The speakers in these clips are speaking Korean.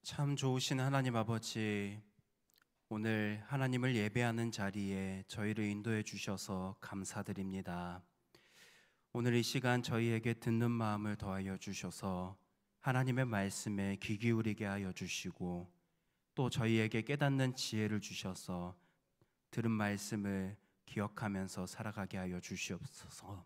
참 좋으신 하나님 아버지, 오늘 하나님을 예배하는 자리에 저희를 인도해 주셔서 감사드립니다. 오늘 이 시간 저희에게 듣는 마음을 더하여 주셔서 하나님의 말씀에 귀 기울이게 하여 주시고, 또 저희에게 깨닫는 지혜를 주셔서 들은 말씀을 기억하면서 살아가게 하여 주시옵소서.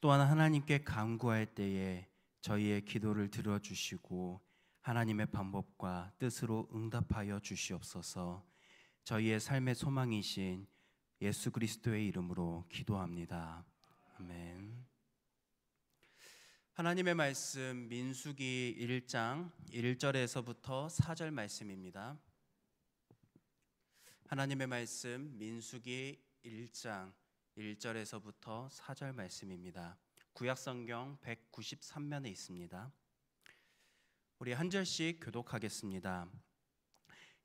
또한 하나님께 간구할 때에 저희의 기도를 들어주시고 하나님의 방법과 뜻으로 응답하여 주시옵소서. 저희의 삶의 소망이신 예수 그리스도의 이름으로 기도합니다. 아멘. 하나님의 말씀 민수기 1장 1절에서부터 4절 말씀입니다. 하나님의 말씀 민수기 1장 1절에서부터 4절 말씀입니다. 구약성경 193면에 있습니다. 우리 한 절씩 교독하겠습니다.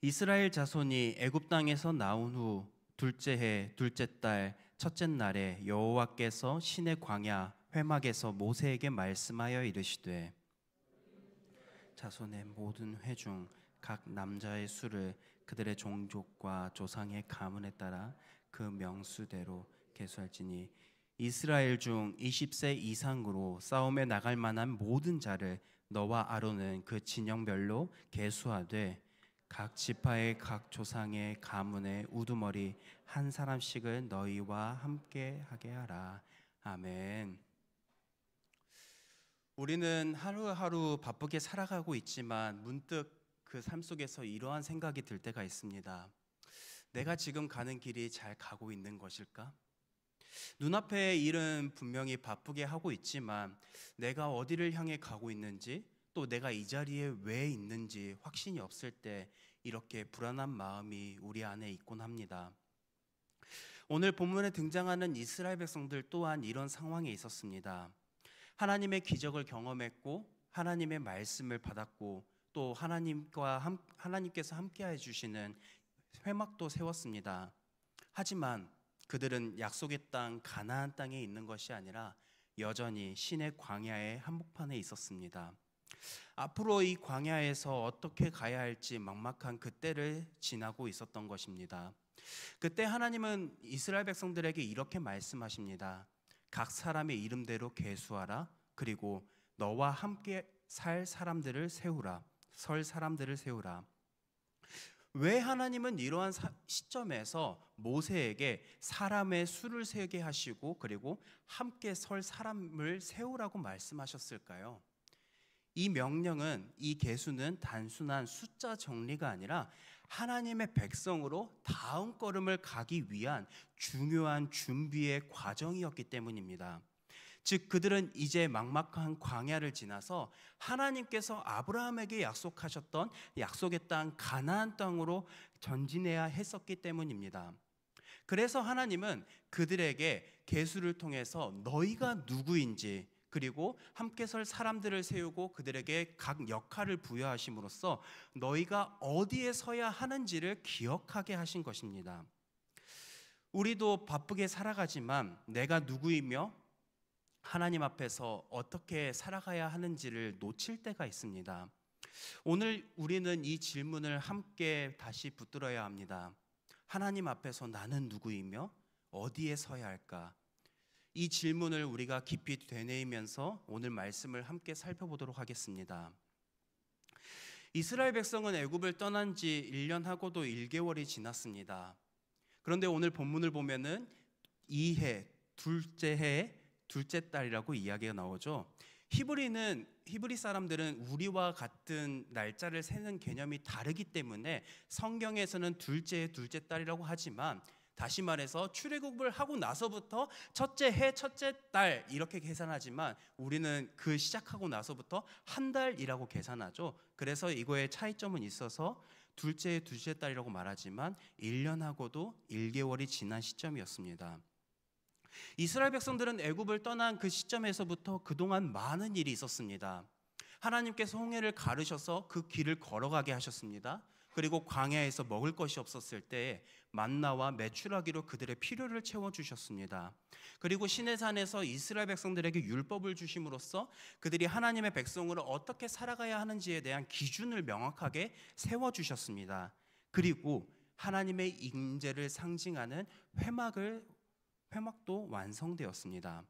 이스라엘 자손이 애굽 땅에서 나온 후 둘째 해 둘째 달 첫째 날에 여호와께서 시내 광야 회막에서 모세에게 말씀하여 이르시되, 자손의 모든 회 중 각 남자의 수를 그들의 종족과 조상의 가문에 따라 그 명수대로 계수할지니 이스라엘 중 20세 이상으로 싸움에 나갈 만한 모든 자를 너와 아론은 그 진영별로 계수하되 각 지파의 각 조상의 가문의 우두머리 한 사람씩을 너희와 함께 하게 하라. 아멘. 우리는 하루하루 바쁘게 살아가고 있지만 문득 그 삶 속에서 이러한 생각이 들 때가 있습니다. 내가 지금 가는 길이 잘 가고 있는 것일까? 눈앞의 일은 분명히 바쁘게 하고 있지만 내가 어디를 향해 가고 있는지, 또 내가 이 자리에 왜 있는지 확신이 없을 때 이렇게 불안한 마음이 우리 안에 있곤 합니다. 오늘 본문에 등장하는 이스라엘 백성들 또한 이런 상황에 있었습니다. 하나님의 기적을 경험했고 하나님의 말씀을 받았고 또 하나님께서 함께해 주시는 회막도 세웠습니다. 하지만 그들은 약속의 땅 가나안 땅에 있는 것이 아니라 여전히 시내 광야의 한복판에 있었습니다. 앞으로 이 광야에서 어떻게 가야 할지 막막한 그때를 지나고 있었던 것입니다. 그때 하나님은 이스라엘 백성들에게 이렇게 말씀하십니다. 각 사람의 이름대로 계수하라. 그리고 너와 함께 설 사람들을 세우라. 왜 하나님은 이러한 시점에서 모세에게 사람의 수를 세게 하시고 그리고 함께 설 사람을 세우라고 말씀하셨을까요? 이 명령은, 이 계수는 단순한 숫자 정리가 아니라 하나님의 백성으로 다음 걸음을 가기 위한 중요한 준비의 과정이었기 때문입니다. 즉 그들은 이제 막막한 광야를 지나서 하나님께서 아브라함에게 약속하셨던 약속의 땅 가나안 땅으로 전진해야 했었기 때문입니다. 그래서 하나님은 그들에게 계수를 통해서 너희가 누구인지, 그리고 함께 설 사람들을 세우고 그들에게 각 역할을 부여하심으로써 너희가 어디에 서야 하는지를 기억하게 하신 것입니다. 우리도 바쁘게 살아가지만 내가 누구이며 하나님 앞에서 어떻게 살아가야 하는지를 놓칠 때가 있습니다. 오늘 우리는 이 질문을 함께 다시 붙들어야 합니다. 하나님 앞에서 나는 누구이며 어디에 서야 할까? 이 질문을 우리가 깊이 되뇌이면서 오늘 말씀을 함께 살펴보도록 하겠습니다. 이스라엘 백성은 애굽을 떠난 지 1년하고도 1개월이 지났습니다. 그런데 오늘 본문을 보면은 둘째 해 둘째 달이라고 이야기가 나오죠. 히브리 사람들은 우리와 같은 날짜를 세는 개념이 다르기 때문에 성경에서는 둘째 해 둘째 달이라고 하지만, 다시 말해서 출애굽을 하고 나서부터 첫째 해 첫째 달 이렇게 계산하지만 우리는 그 시작하고 나서부터 한 달이라고 계산하죠. 그래서 이거에 차이점은 있어서 둘째 해 둘째 달이라고 말하지만 1년하고도 1개월이 지난 시점이었습니다. 이스라엘 백성들은 애굽을 떠난 그 시점에서부터 그동안 많은 일이 있었습니다. 하나님께서 홍해를 가르셔서 그 길을 걸어가게 하셨습니다. 그리고 광야에서 먹을 것이 없었을 때 만나와 메추라기로 그들의 필요를 채워주셨습니다. 그리고 시내산에서 이스라엘 백성들에게 율법을 주심으로써 그들이 하나님의 백성으로 어떻게 살아가야 하는지에 대한 기준을 명확하게 세워주셨습니다. 그리고 하나님의 임재를 상징하는 회막도 완성되었습니다.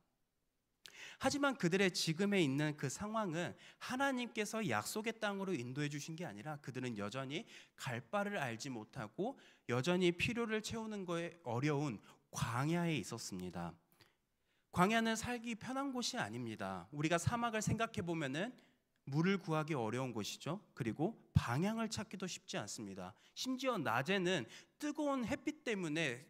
하지만 그들의 지금에 있는 그 상황은 하나님께서 약속의 땅으로 인도해 주신 게 아니라 그들은 여전히 갈 바를 알지 못하고 여전히 필요를 채우는 거에 어려운 광야에 있었습니다. 광야는 살기 편한 곳이 아닙니다. 우리가 사막을 생각해 보면은 물을 구하기 어려운 곳이죠. 그리고 방향을 찾기도 쉽지 않습니다. 심지어 낮에는 뜨거운 햇빛 때문에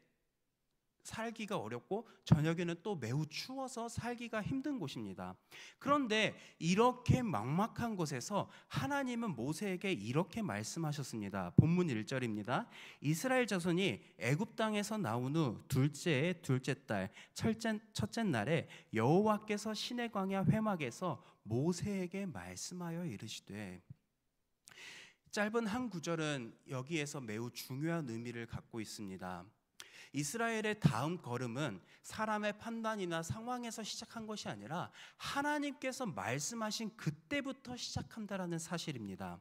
살기가 어렵고 저녁에는 또 매우 추워서 살기가 힘든 곳입니다. 그런데 이렇게 막막한 곳에서 하나님은 모세에게 이렇게 말씀하셨습니다. 본문 1절입니다. 이스라엘 자손이 애굽 땅에서 나온 후 둘째 달 첫째 날에 여호와께서 시내 광야 회막에서 모세에게 말씀하여 이르시되, 짧은 한 구절은 여기에서 매우 중요한 의미를 갖고 있습니다. 이스라엘의 다음 걸음은 사람의 판단이나 상황에서 시작한 것이 아니라 하나님께서 말씀하신 그때부터 시작한다라는 사실입니다.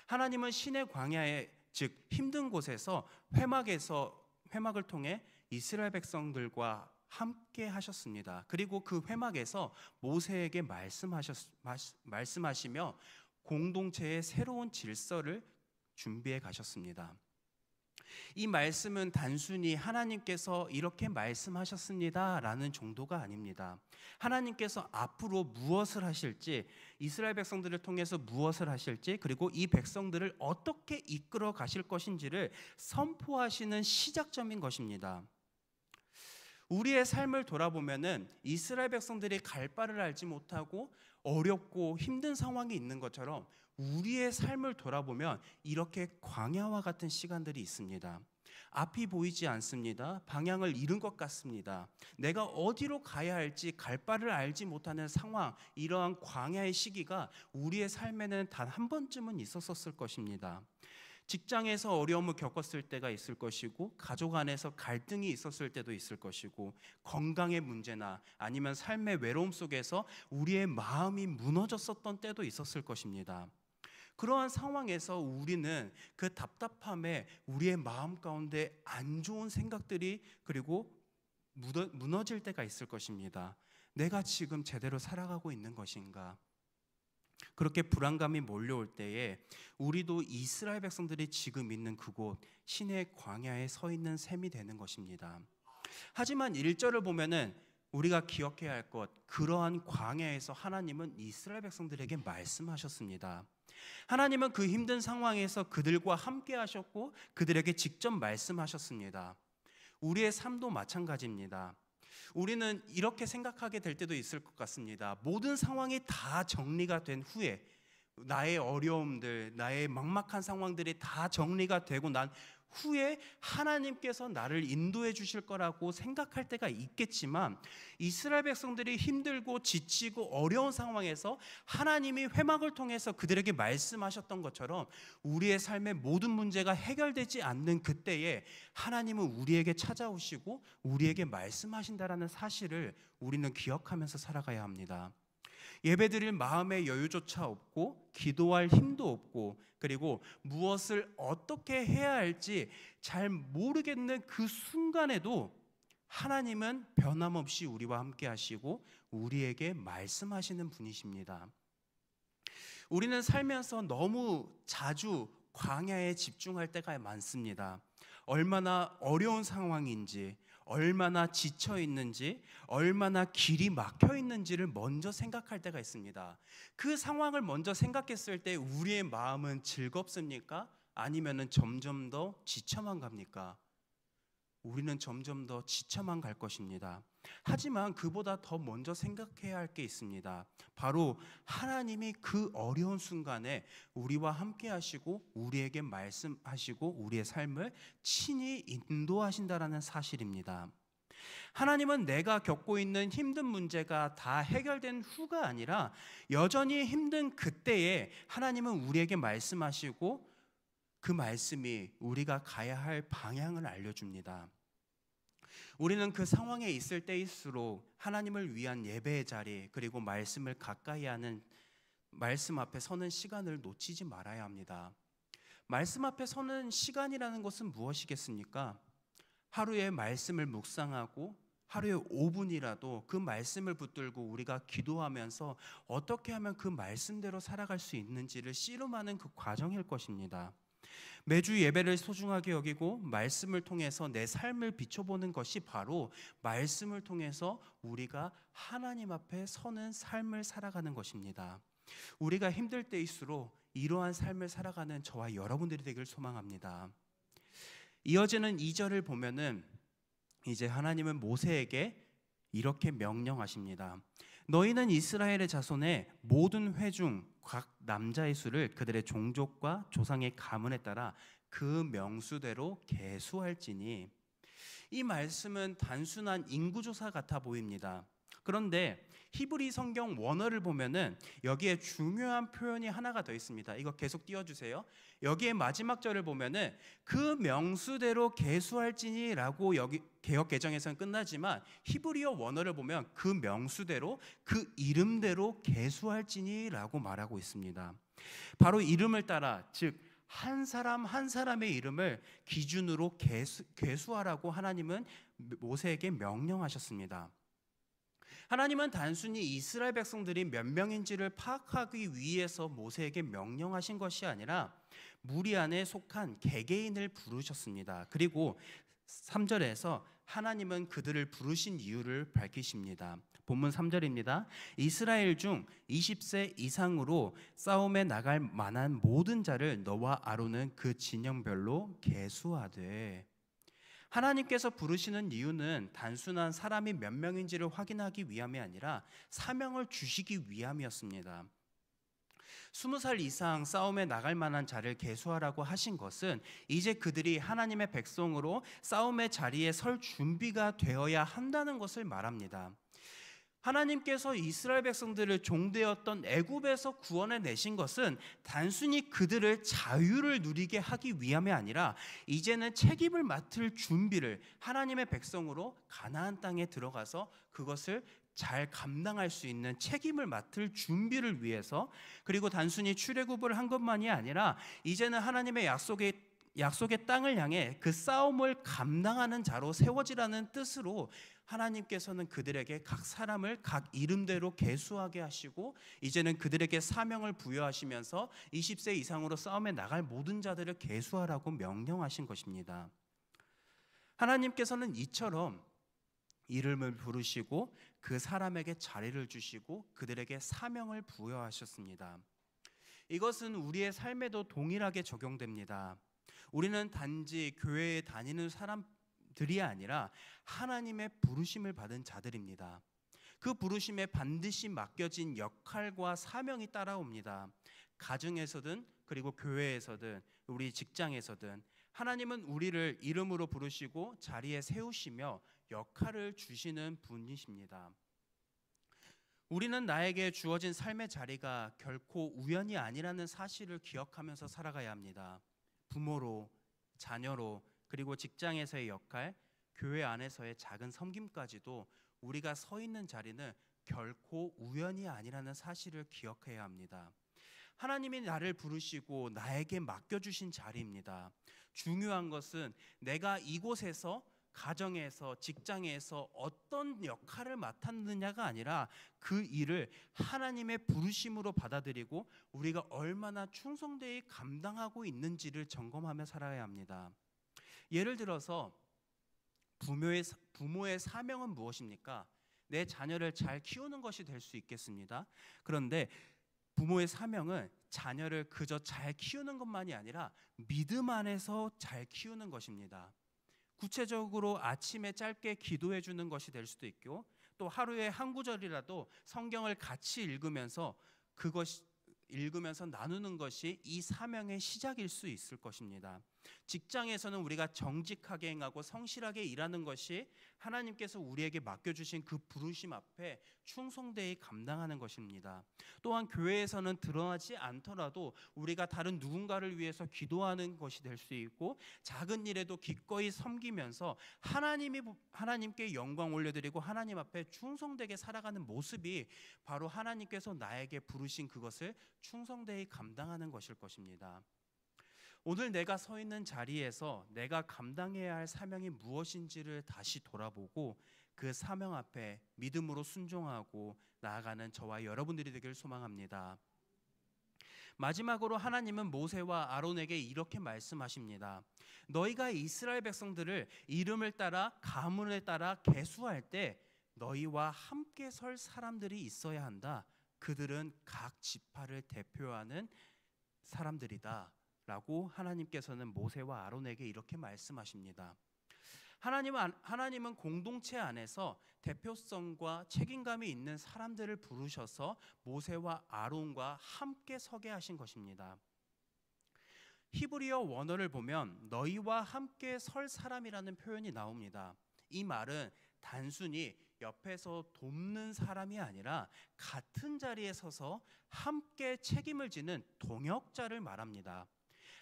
하나님은 시내 광야에, 즉 힘든 곳에서 회막을 통해 이스라엘 백성들과 함께 하셨습니다. 그리고 그 회막에서 모세에게 말씀하시며 공동체의 새로운 질서를 준비해 가셨습니다. 이 말씀은 단순히 하나님께서 이렇게 말씀하셨습니다 라는 정도가 아닙니다. 하나님께서 앞으로 무엇을 하실지, 이스라엘 백성들을 통해서 무엇을 하실지, 그리고 이 백성들을 어떻게 이끌어 가실 것인지를 선포하시는 시작점인 것입니다. 우리의 삶을 돌아보면은 이스라엘 백성들이 갈 바를 알지 못하고 어렵고 힘든 상황이 있는 것처럼 우리의 삶을 돌아보면 이렇게 광야와 같은 시간들이 있습니다. 앞이 보이지 않습니다. 방향을 잃은 것 같습니다. 내가 어디로 가야 할지 갈 바를 알지 못하는 상황, 이러한 광야의 시기가 우리의 삶에는 단 한 번쯤은 있었을 것입니다. 직장에서 어려움을 겪었을 때가 있을 것이고, 가족 안에서 갈등이 있었을 때도 있을 것이고, 건강의 문제나 아니면 삶의 외로움 속에서 우리의 마음이 무너졌었던 때도 있었을 것입니다. 그러한 상황에서 우리는 그 답답함에 우리의 마음 가운데 안 좋은 생각들이 그리고 무너질 때가 있을 것입니다. 내가 지금 제대로 살아가고 있는 것인가? 그렇게 불안감이 몰려올 때에 우리도 이스라엘 백성들이 지금 있는 그곳 시내 광야에 서 있는 셈이 되는 것입니다. 하지만 1절을 보면은 우리가 기억해야 할 것, 그러한 광야에서 하나님은 이스라엘 백성들에게 말씀하셨습니다. 하나님은 그 힘든 상황에서 그들과 함께 하셨고 그들에게 직접 말씀하셨습니다. 우리의 삶도 마찬가지입니다. 우리는 이렇게 생각하게 될 때도 있을 것 같습니다. 모든 상황이 다 정리가 된 후에, 나의 어려움들, 나의 막막한 상황들이 다 정리가 되고 난 후에 하나님께서 나를 인도해 주실 거라고 생각할 때가 있겠지만, 이스라엘 백성들이 힘들고 지치고 어려운 상황에서 하나님이 회막을 통해서 그들에게 말씀하셨던 것처럼 우리의 삶의 모든 문제가 해결되지 않는 그때에 하나님은 우리에게 찾아오시고 우리에게 말씀하신다라는 사실을 우리는 기억하면서 살아가야 합니다. 예배드릴 마음의 여유조차 없고 기도할 힘도 없고 그리고 무엇을 어떻게 해야 할지 잘 모르겠는 그 순간에도 하나님은 변함없이 우리와 함께 하시고 우리에게 말씀하시는 분이십니다. 우리는 살면서 너무 자주 광야에 집중할 때가 많습니다. 얼마나 어려운 상황인지, 얼마나 지쳐 있는지, 얼마나 길이 막혀 있는지를 먼저 생각할 때가 있습니다. 그 상황을 먼저 생각했을 때 우리의 마음은 즐겁습니까? 아니면은 점점 더 지쳐만 갑니까? 우리는 점점 더 지쳐만 갈 것입니다. 하지만 그보다 더 먼저 생각해야 할 게 있습니다. 바로 하나님이 그 어려운 순간에 우리와 함께 하시고 우리에게 말씀하시고 우리의 삶을 친히 인도하신다라는 사실입니다. 하나님은 내가 겪고 있는 힘든 문제가 다 해결된 후가 아니라 여전히 힘든 그때에 하나님은 우리에게 말씀하시고 그 말씀이 우리가 가야 할 방향을 알려줍니다. 우리는 그 상황에 있을 때일수록 하나님을 위한 예배의 자리, 그리고 말씀을 가까이 하는, 말씀 앞에 서는 시간을 놓치지 말아야 합니다. 말씀 앞에 서는 시간이라는 것은 무엇이겠습니까? 하루에 말씀을 묵상하고 하루에 5분이라도 그 말씀을 붙들고 우리가 기도하면서 어떻게 하면 그 말씀대로 살아갈 수 있는지를 씨름하는 그 과정일 것입니다. 매주 예배를 소중하게 여기고 말씀을 통해서 내 삶을 비춰보는 것이 바로 말씀을 통해서 우리가 하나님 앞에 서는 삶을 살아가는 것입니다. 우리가 힘들 때일수록 이러한 삶을 살아가는 저와 여러분들이 되길 소망합니다. 이어지는 2절을 보면은 이제 하나님은 모세에게 이렇게 명령하십니다. 너희는 이스라엘의 자손의 모든 회중 각 남자의 수를 그들의 종족과 조상의 가문에 따라 그 명수대로 계수할지니. 이 말씀은 단순한 인구조사 같아 보입니다. 그런데 히브리 성경 원어를 보면은 여기에 중요한 표현이 하나가 더 있습니다. 이거 계속 띄워주세요. 여기에 마지막 절을 보면은 그 명수대로 계수할지니라고 여기 개역 개정에서는 끝나지만 히브리어 원어를 보면 그 명수대로 그 이름대로 계수할지니라고 말하고 있습니다. 바로 이름을 따라, 즉 한 사람 한 사람의 이름을 기준으로 계수하라고 하나님은 모세에게 명령하셨습니다. 하나님은 단순히 이스라엘 백성들이 몇 명인지를 파악하기 위해서 모세에게 명령하신 것이 아니라 무리 안에 속한 개개인을 부르셨습니다. 그리고 3절에서 하나님은 그들을 부르신 이유를 밝히십니다. 본문 3절입니다. 이스라엘 중 20세 이상으로 싸움에 나갈 만한 모든 자를 너와 아론은 그 진영별로 계수하되. 하나님께서 부르시는 이유는 단순한 사람이 몇 명인지를 확인하기 위함이 아니라 사명을 주시기 위함이었습니다. 20살 이상 싸움에 나갈 만한 자를 계수하라고 하신 것은 이제 그들이 하나님의 백성으로 싸움의 자리에 설 준비가 되어야 한다는 것을 말합니다. 하나님께서 이스라엘 백성들을 종되었던 애굽에서 구원해 내신 것은 단순히 그들을 자유를 누리게 하기 위함이 아니라 이제는 책임을 맡을 준비를, 하나님의 백성으로 가나안 땅에 들어가서 그것을 잘 감당할 수 있는 책임을 맡을 준비를 위해서, 그리고 단순히 출애굽을 한 것만이 아니라 이제는 하나님의 약속의 땅을 향해 그 싸움을 감당하는 자로 세워지라는 뜻으로 하나님께서는 그들에게 각 사람을 각 이름대로 계수하게 하시고 이제는 그들에게 사명을 부여하시면서 20세 이상으로 싸움에 나갈 모든 자들을 계수하라고 명령하신 것입니다. 하나님께서는 이처럼 이름을 부르시고 그 사람에게 자리를 주시고 그들에게 사명을 부여하셨습니다. 이것은 우리의 삶에도 동일하게 적용됩니다. 우리는 단지 교회에 다니는 사람들이 아니라 하나님의 부르심을 받은 자들입니다. 그 부르심에 반드시 맡겨진 역할과 사명이 따라옵니다. 가정에서든 그리고 교회에서든 우리 직장에서든 하나님은 우리를 이름으로 부르시고 자리에 세우시며 역할을 주시는 분이십니다. 우리는 나에게 주어진 삶의 자리가 결코 우연이 아니라는 사실을 기억하면서 살아가야 합니다. 부모로, 자녀로, 그리고 직장에서의 역할, 교회 안에서의 작은 섬김까지도 우리가 서 있는 자리는 결코 우연이 아니라는 사실을 기억해야 합니다. 하나님이 나를 부르시고 나에게 맡겨주신 자리입니다. 중요한 것은 내가 이곳에서, 가정에서, 직장에서 어떤 역할을 맡았느냐가 아니라 그 일을 하나님의 부르심으로 받아들이고 우리가 얼마나 충성되이 감당하고 있는지를 점검하며 살아야 합니다. 예를 들어서 부모의 사명은 무엇입니까? 내 자녀를 잘 키우는 것이 될 수 있겠습니다. 그런데 부모의 사명은 자녀를 그저 잘 키우는 것만이 아니라 믿음 안에서 잘 키우는 것입니다. 구체적으로 아침에 짧게 기도해 주는 것이 될 수도 있고, 또 하루에 한 구절이라도 성경을 같이 읽으면서 읽으면서 나누는 것이 이 사명의 시작일 수 있을 것입니다. 직장에서는 우리가 정직하게 행하고 성실하게 일하는 것이 하나님께서 우리에게 맡겨주신 그 부르심 앞에 충성되이 감당하는 것입니다. 또한 교회에서는 드러나지 않더라도 우리가 다른 누군가를 위해서 기도하는 것이 될 수 있고, 작은 일에도 기꺼이 섬기면서 하나님께 영광 올려드리고 하나님 앞에 충성되게 살아가는 모습이 바로 하나님께서 나에게 부르신 그것을 충성되이 감당하는 것일 것입니다. 오늘 내가 서 있는 자리에서 내가 감당해야 할 사명이 무엇인지를 다시 돌아보고 그 사명 앞에 믿음으로 순종하고 나아가는 저와 여러분들이 되길 소망합니다. 마지막으로 하나님은 모세와 아론에게 이렇게 말씀하십니다. 너희가 이스라엘 백성들을 이름을 따라 가문에 따라 계수할 때 너희와 함께 설 사람들이 있어야 한다. 그들은 각 지파를 대표하는 사람들이다 라고 하나님께서는 모세와 아론에게 이렇게 말씀하십니다. 하나님은 공동체 안에서 대표성과 책임감이 있는 사람들을 부르셔서 모세와 아론과 함께 서게 하신 것입니다. 히브리어 원어를 보면 너희와 함께 설 사람이라는 표현이 나옵니다. 이 말은 단순히 옆에서 돕는 사람이 아니라 같은 자리에 서서 함께 책임을 지는 동역자를 말합니다.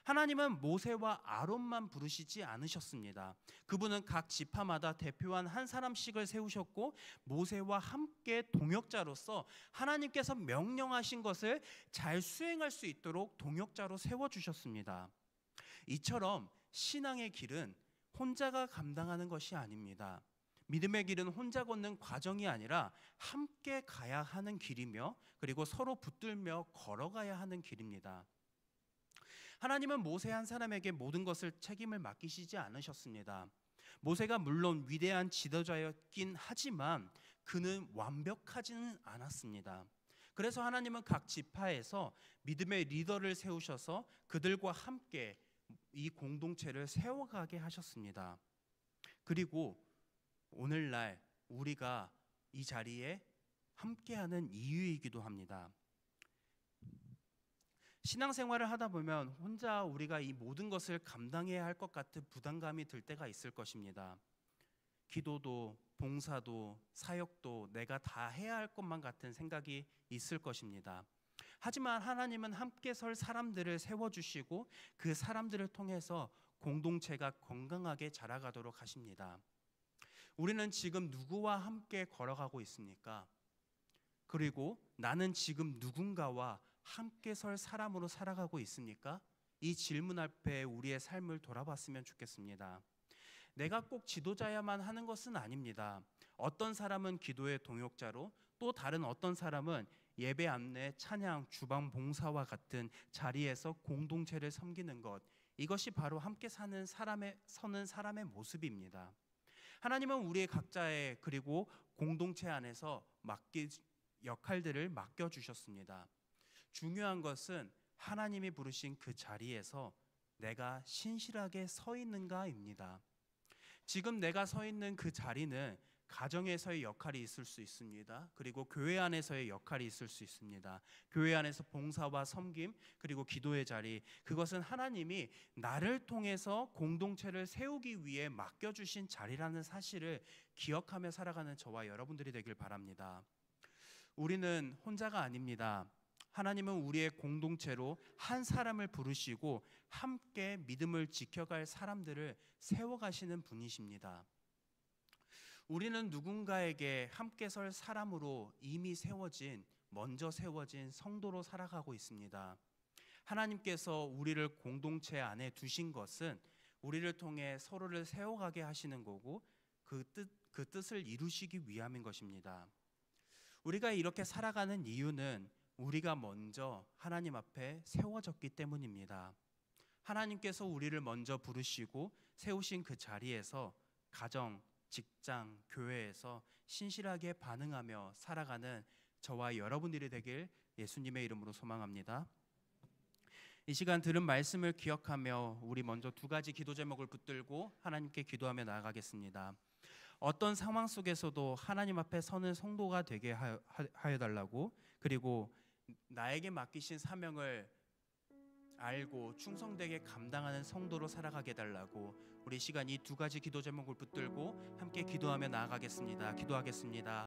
하나님은 모세와 아론만 부르시지 않으셨습니다. 그분은 각 지파마다 대표한 한 사람씩을 세우셨고 모세와 함께 동역자로서 하나님께서 명령하신 것을 잘 수행할 수 있도록 동역자로 세워주셨습니다. 이처럼 신앙의 길은 혼자가 감당하는 것이 아닙니다. 믿음의 길은 혼자 걷는 과정이 아니라 함께 가야 하는 길이며 그리고 서로 붙들며 걸어가야 하는 길입니다. 하나님은 모세 한 사람에게 모든 것을 책임을 맡기시지 않으셨습니다. 모세가 물론 위대한 지도자였긴 하지만 그는 완벽하지는 않았습니다. 그래서 하나님은 각 지파에서 믿음의 리더를 세우셔서 그들과 함께 이 공동체를 세워가게 하셨습니다. 그리고 오늘날 우리가 이 자리에 함께하는 이유이기도 합니다. 신앙생활을 하다 보면 혼자 우리가 이 모든 것을 감당해야 할 것 같은 부담감이 들 때가 있을 것입니다. 기도도 봉사도 사역도 내가 다 해야 할 것만 같은 생각이 있을 것입니다. 하지만 하나님은 함께 설 사람들을 세워주시고 그 사람들을 통해서 공동체가 건강하게 자라가도록 하십니다. 우리는 지금 누구와 함께 걸어가고 있습니까? 그리고 나는 지금 누군가와 함께 설 사람으로 살아가고 있습니까? 이 질문 앞에 우리의 삶을 돌아봤으면 좋겠습니다. 내가 꼭 지도자야만 하는 것은 아닙니다. 어떤 사람은 기도의 동역자로 또 다른 어떤 사람은 예배 안내, 찬양, 주방 봉사와 같은 자리에서 공동체를 섬기는 것, 이것이 바로 함께 서는 사람의 모습입니다. 하나님은 우리의 각자의 그리고 공동체 안에서 역할들을 맡겨주셨습니다. 중요한 것은 하나님이 부르신 그 자리에서 내가 신실하게 서 있는가입니다. 지금 내가 서 있는 그 자리는 가정에서의 역할이 있을 수 있습니다. 그리고 교회 안에서의 역할이 있을 수 있습니다. 교회 안에서 봉사와 섬김 그리고 기도의 자리, 그것은 하나님이 나를 통해서 공동체를 세우기 위해 맡겨주신 자리라는 사실을 기억하며 살아가는 저와 여러분들이 되길 바랍니다. 우리는 혼자가 아닙니다. 하나님은 우리의 공동체로 한 사람을 부르시고 함께 믿음을 지켜갈 사람들을 세워가시는 분이십니다. 우리는 누군가에게 함께 설 사람으로 이미 먼저 세워진 성도로 살아가고 있습니다. 하나님께서 우리를 공동체 안에 두신 것은 우리를 통해 서로를 세워가게 하시는 거고 그 뜻을 이루시기 위함인 것입니다. 우리가 이렇게 살아가는 이유는 우리가 먼저 하나님 앞에 세워졌기 때문입니다. 하나님께서 우리를 먼저 부르시고 세우신 그 자리에서 가정, 직장, 교회에서 신실하게 반응하며 살아가는 저와 여러분들이 되길 예수님의 이름으로 소망합니다. 이 시간 들은 말씀을 기억하며 우리 먼저 두 가지 기도 제목을 붙들고 하나님께 기도하며 나아가겠습니다. 어떤 상황 속에서도 하나님 앞에 서는 성도가 되게 하여 달라고, 그리고 나에게 맡기신 사명을 알고 충성되게 감당하는 성도로 살아가게 해달라고 우리 시간 이 두 가지 기도 제목을 붙들고 함께 기도하며 나아가겠습니다. 기도하겠습니다.